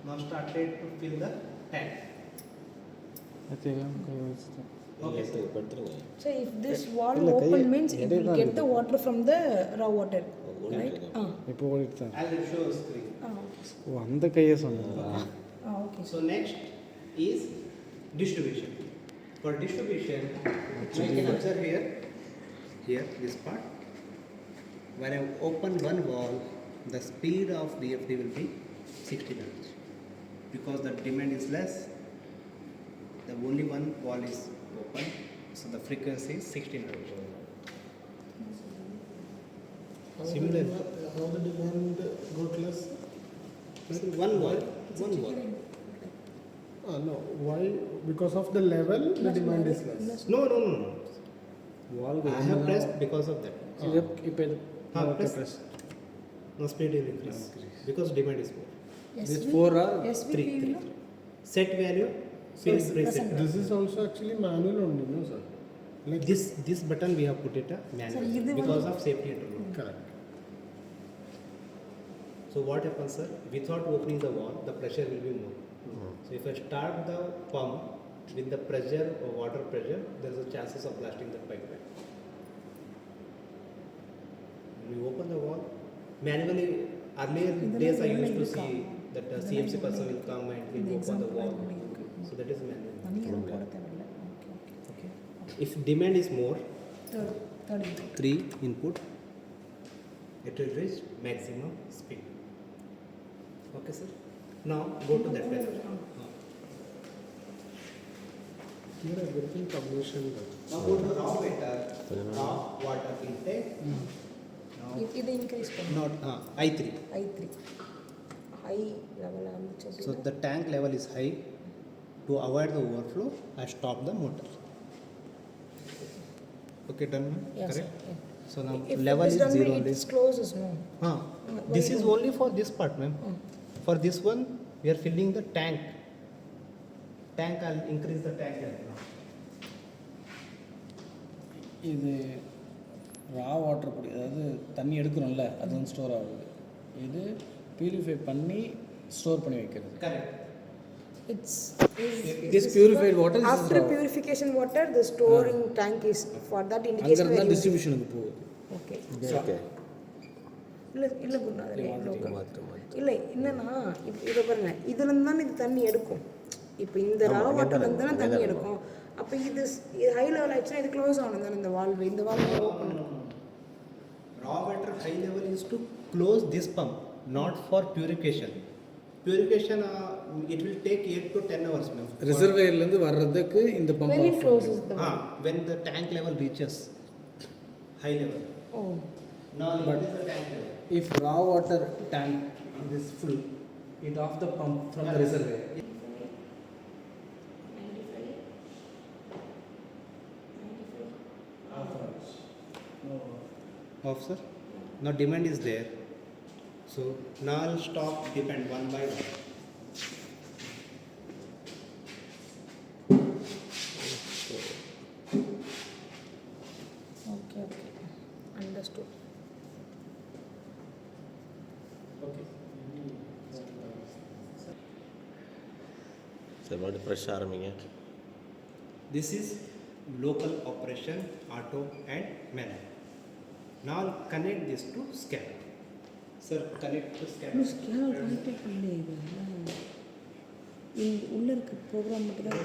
Now started to fill the tank. Okay. So if this valve open means it will get the water from the raw water, right? I'll show a screen. Okay. So next is distribution. For distribution, you can observe here this part. When I open one valve, the speed of DFD will be 60 knots. Because the demand is less, the only one valve is open, so the frequency is 60 knots. Similarly, how the demand got less? one valve. No, why? Because of the level, the demand is less. No. I have pressed because of that. Press. No, speed will increase because demand is more. This 4 or 3. Set value, preset value. This is also actually manual only, no sir? Like this button we have put it manual because of safety interval. Correct. So what happens, sir? Without opening the valve, the pressure will be more. So if I start the pump with the pressure or water pressure, there is a chances of blasting the pipe. When we open the valve, manually, earlier days I used to see that the CMC person will come and he will open the valve. So that is manual. Okay. If demand is more, 3 input, it will reach maximum speed. Okay, sir. Now go to that value. Here everything combination. Now go to raw water intake. It increase Not I3. High level. So the tank level is high. To avoid the overflow, I stop the motor. Okay, done, ma'am? Yes, Correct? sir. So now If level it is done 0 it only. closes, no. This is only for this part, ma'am. For this one, we are filling the tank. I'll increase the tank level now. இது ரா water படி, அதாவது தண்ணி எடுக்கிறோம்ல, அது வந்து store ஆகுது. இது purify பண்ணி store பண்ணி வைக்கிறது. Correct. This purified water is after purification water, the storing tank is for that indication. அங்க தான் டிஸ்ட்ரிபியூஷனுக்கு போகுது. Okay. Okay. இல்ல குருநாதரே, இல்ல என்னன்னா இத பாருங்க, இதுல இருந்து தான் இது தண்ணி எடுக்கும். இப்போ இந்த ரா வாட்டர்ல இருந்து தான் தண்ணி எடுக்கும். அப்ப இது ஹை லெவல் ஆயிடுச்சுனா இது க்ளோஸ் ஆகணும் தான, இந்த வால்வ் ஓபன் பண்ணணும். Raw water high level is to close this pump, not for purification. Purification it will take 8 to 10 hours, ma'am. ரிசர்வாயர்ல இருந்து வர்றதுக்கு இந்த pump When it closes the when the tank level reaches high level. Oh. Now But it is the tank level. if raw water tank is full, it off the pump from the reservoir. Off, sir. Now demand is there. So now I'll stop depend one by one. Okay. Understood. Okay. சரி, மறுபடியும் ஃப்ரெஷ்ஷாக ஆரம்பிங்க. This is local operation, auto and manual. Now I'll connect this to SCADA. Sir, connect to SCADA. Scale connect பண்ணல இது. உள்ள இருக்க program மட்டும் தான்